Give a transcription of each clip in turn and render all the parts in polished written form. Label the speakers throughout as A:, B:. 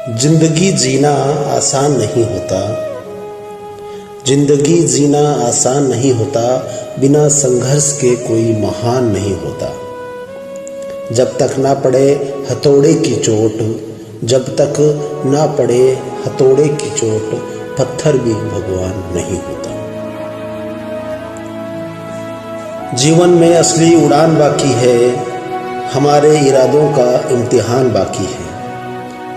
A: जिंदगी जीना आसान नहीं होता, जिंदगी जीना आसान नहीं होता, बिना संघर्ष के कोई महान नहीं होता। जब तक ना पड़े हथौड़े की चोट, जब तक ना पड़े हथौड़े की चोट, पत्थर भी भगवान नहीं होता। जीवन में असली उड़ान बाकी है, हमारे इरादों का इम्तिहान बाकी है।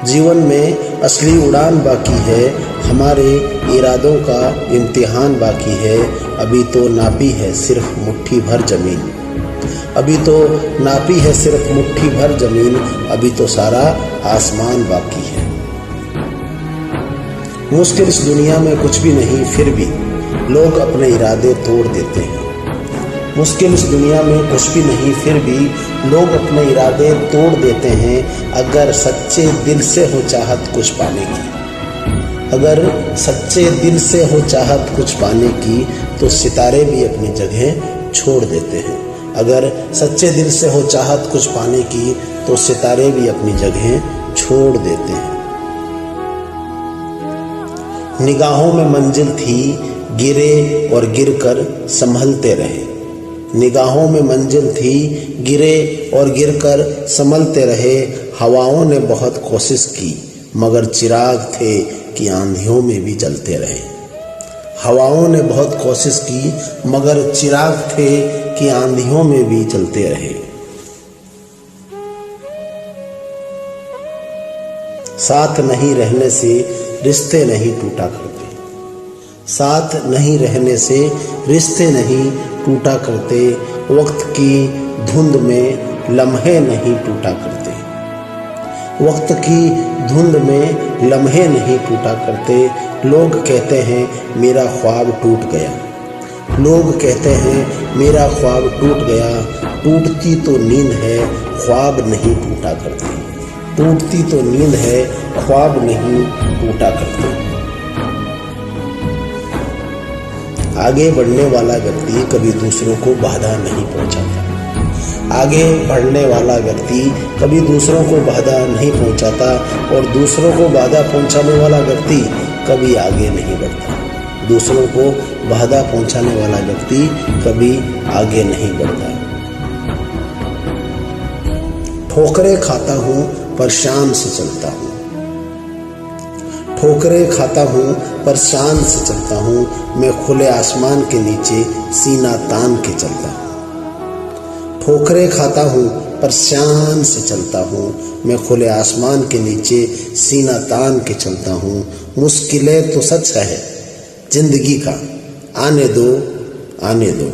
A: जीवन में असली उड़ान बाकी है, हमारे इरादों का इम्तिहान बाकी है। अभी तो नापी है सिर्फ मुट्ठी भर जमीन, अभी तो नापी है सिर्फ मुट्ठी भर जमीन, अभी तो सारा आसमान बाकी है। मुश्किल इस दुनिया में कुछ भी नहीं, फिर भी लोग अपने इरादे तोड़ देते हैं। मुश्किल इस दुनिया में कुछ भी नहीं, फिर भी लोग अपने इरादे तोड़ देते हैं। अगर सच्चे दिल से हो चाहत कुछ पाने की, अगर सच्चे दिल से हो चाहत कुछ पाने की, तो सितारे भी अपनी जगह छोड़ देते हैं। अगर सच्चे दिल से हो चाहत कुछ पाने की, तो सितारे भी अपनी जगह छोड़ देते हैं। निगाहों में मंजिल थी, गिरे और गिरकर संभलते रहे। निगाहों में मंजिल थी, गिरे और गिरकर संभलते रहे। हवाओं ने बहुत कोशिश की, मगर चिराग थे कि आंधियों में भी जलते रहे। हवाओं ने बहुत कोशिश की, मगर चिराग थे कि आंधियों में भी जलते रहे। साथ नहीं रहने से रिश्ते नहीं टूटा करते, साथ नहीं रहने से रिश्ते नहीं टूटा करते। वक्त की धुंध में लम्हे नहीं टूटा करते, वक्त की धुंध में लम्हे नहीं टूटा करते। लोग कहते हैं मेरा ख्वाब टूट गया, लोग कहते हैं मेरा ख्वाब टूट गया। टूटती तो नींद है, ख्वाब नहीं टूटा करती, टूटती तो नींद है, ख्वाब नहीं टूटा करते। आगे बढ़ने वाला व्यक्ति कभी दूसरों को बाधा नहीं पहुंचाता, आगे बढ़ने वाला व्यक्ति कभी दूसरों को बाधा नहीं पहुंचाता, और दूसरों को बाधा पहुंचाने वाला व्यक्ति कभी आगे नहीं बढ़ता। दूसरों को बाधा पहुंचाने वाला व्यक्ति कभी आगे नहीं बढ़ता। ठोकरें खाता हूं पर शान से चलता हूं, ठोकरें खाता हूँ पर शान से चलता हूँ। मैं खुले आसमान के नीचे सीना तान के चलता हूँ। ठोकरें खाता हूँ पर शान से चलता हूँ, मैं खुले आसमान के नीचे सीना तान के चलता हूँ। मुश्किलें तो सच है जिंदगी का, आने दो आने दो।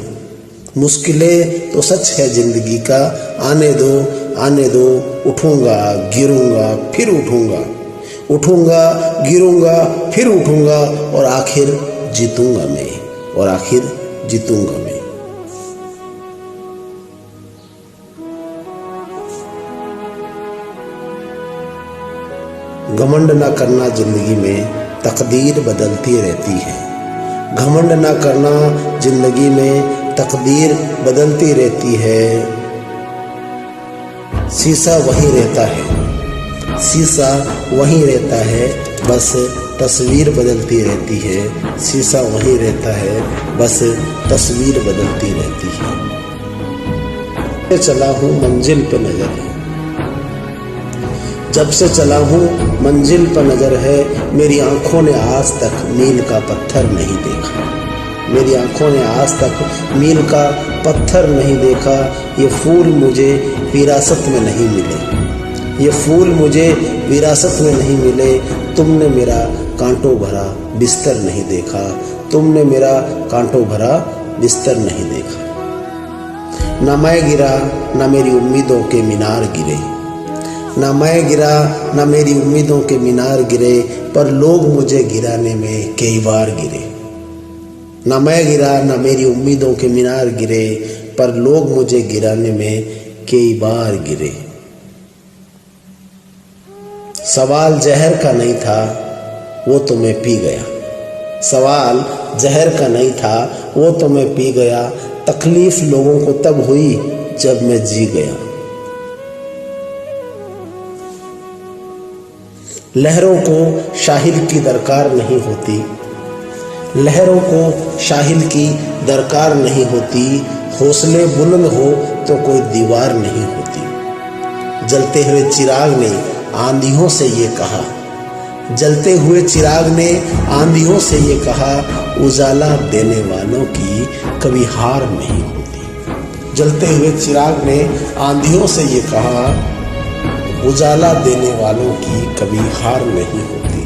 A: मुश्किलें तो सच है जिंदगी का, आने दो आने दो। उठूंगा गिरूंगा फिर उठूंगा, उठूंगा गिरूंगा फिर उठूंगा, और आखिर जीतूंगा मैं, और आखिर जीतूंगा मैं। घमंड ना करना जिंदगी में, तकदीर बदलती रहती है। घमंड ना करना जिंदगी में, तकदीर बदलती रहती है। शीशा वही रहता है, शीशा वहीं रहता है, बस तस्वीर बदलती रहती है। शीशा वहीं रहता है, बस तस्वीर बदलती रहती है। चला हूँ मंजिल पे नजर है, जब से चला हूँ मंजिल पर नजर है। मेरी आंखों ने आज तक मील का पत्थर नहीं देखा, मेरी आंखों ने आज तक मील का पत्थर नहीं देखा। ये फूल मुझे विरासत में नहीं मिले, ये फूल मुझे विरासत में नहीं मिले। तुमने मेरा कांटों भरा बिस्तर नहीं देखा, तुमने मेरा कांटों भरा बिस्तर नहीं देखा। ना मैं गिरा ना मेरी उम्मीदों के मीनार गिरे, ना मैं गिरा ना मेरी उम्मीदों के मीनार गिरे, पर लोग मुझे गिराने में कई बार गिरे। ना मैं गिरा ना मेरी उम्मीदों के मीनार गिरे, पर लोग मुझे गिराने में कई बार गिरे। सवाल जहर का नहीं था, वो तो मैं पी गया, सवाल जहर का नहीं था, वो तो मैं पी गया। तकलीफ लोगों को तब हुई जब मैं जी गया, लहरों को शाहिल की दरकार नहीं होती, लहरों को शाहिल की दरकार नहीं होती, हौसले बुलंद हो तो कोई दीवार नहीं होती। जलते हुए चिराग ने आंधियों से ये कहा, जलते हुए चिराग ने आंधियों से ये कहा, उजाला देने वालों की कभी हार नहीं होती। जलते हुए चिराग ने आंधियों से ये कहा, उजाला देने वालों की कभी हार नहीं होती।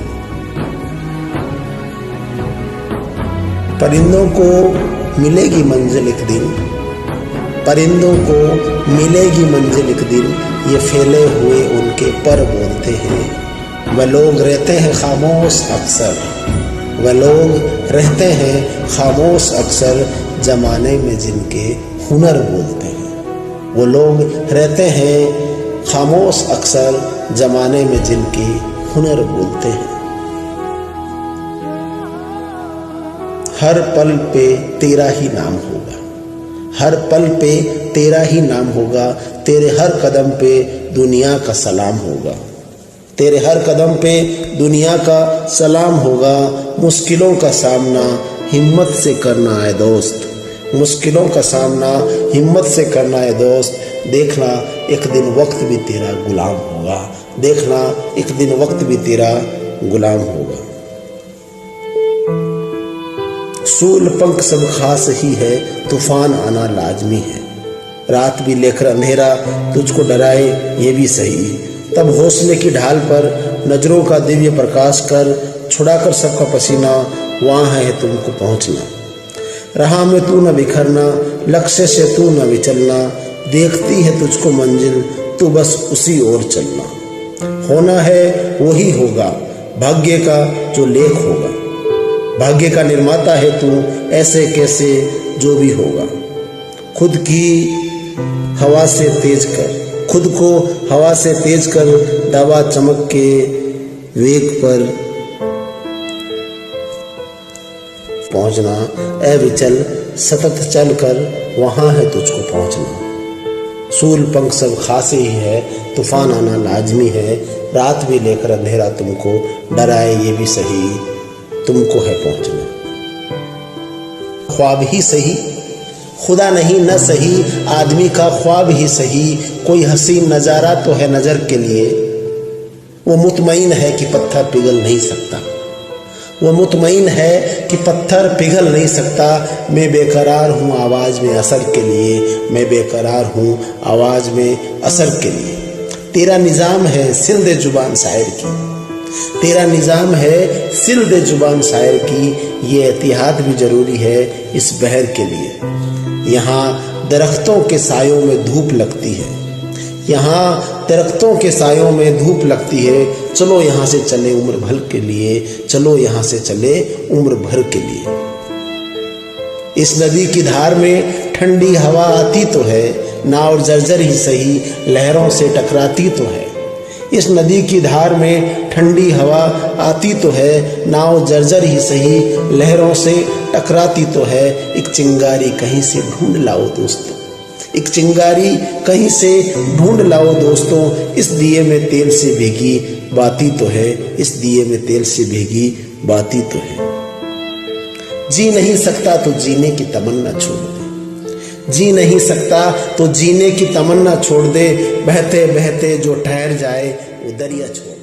A: परिंदों को मिलेगी मंजिल एक दिन, परिंदों को मिलेगी मंजिल एक दिन, ये फैले हुए उनके पर बोलते हैं। वह लोग रहते हैं खामोश अक्सर, वह लोग रहते हैं खामोश अक्सर, जमाने में जिनके हुनर बोलते हैं। वो लोग रहते हैं खामोश अक्सर, जमाने में जिनके हुनर बोलते हैं। हर पल पे तेरा ही नाम होगा, हर पल पे तेरा ही नाम होगा, तेरे हर कदम पे दुनिया का सलाम होगा, तेरे हर कदम पे दुनिया का सलाम होगा। मुश्किलों का सामना हिम्मत से करना है दोस्त, मुश्किलों का सामना हिम्मत से करना है दोस्त। देखना एक दिन वक्त भी तेरा गुलाम होगा, देखना एक दिन वक्त भी तेरा गुलाम होगा। सूल पंख सब खास ही है, तूफान आना लाजमी है। रात भी लेकर अंधेरा तुझको डराए ये भी सही, तब हौसले की ढाल पर नजरों का दिव्य प्रकाश कर, छुड़ाकर सबका पसीना वहाँ है तुमको पहुँचना। राह में तू न बिखरना, लक्ष्य से तू न विचलना, देखती है तुझको मंजिल तू बस उसी ओर चलना। होना है वही होगा, भाग्य का जो लेख होगा, भाग्य का निर्माता है तू, ऐसे कैसे जो भी होगा। खुद की हवा से तेज कर, खुद को हवा से तेज कर, दवा चमक के वेग पर पहुंचना। अविचल सतत चल कर वहां है तुझको पहुंचना। सूल पंख सब खासे ही है, तूफान आना लाजमी है। रात भी लेकर अंधेरा तुमको डराए ये भी सही, तुमको है पहुंचना। ख्वाब ही सही, खुदा नहीं न सही, आदमी का ख्वाब ही सही। कोई हसीन नजारा तो है नजर के लिए, वो मुतमईन है कि पत्थर पिघल नहीं सकता, वो मुतमईन है कि पत्थर पिघल नहीं सकता। मैं बेकरार हूँ आवाज में असर के लिए, मैं बेकरार हूँ आवाज में असर के लिए। तेरा निजाम है सिल्दे जुबान शायर की, तेरा निजाम है सिल्दे जुबान शायर की। ये एहतियात भी जरूरी है इस बहर के लिए। यहाँ दरख्तों के सायों में धूप लगती है, यहाँ दरख्तों के सायों में धूप लगती है। चलो यहाँ से चले उम्र भर के लिए, चलो यहाँ से चले उम्र भर के लिए। इस नदी की धार में ठंडी हवा आती तो है, नाव जर्जर ही सही लहरों से टकराती तो है। इस नदी की धार में ठंडी हवा आती तो है, नाव जर्जर ही सही लहरों से टकराती तो है। एक चिंगारी कहीं से ढूंढ लाओ दोस्तों, एक चिंगारी कहीं से ढूंढ लाओ दोस्तों। इस दिए में तेल से भीगी बाती तो है, इस दिए में तेल से भीगी बाती तो है। जी नहीं सकता तो जीने की तमन्ना छोड़ दे, जी नहीं सकता तो जीने की तमन्ना छोड़ दे। बहते बहते जो ठहर जाए वो दरिया छोड़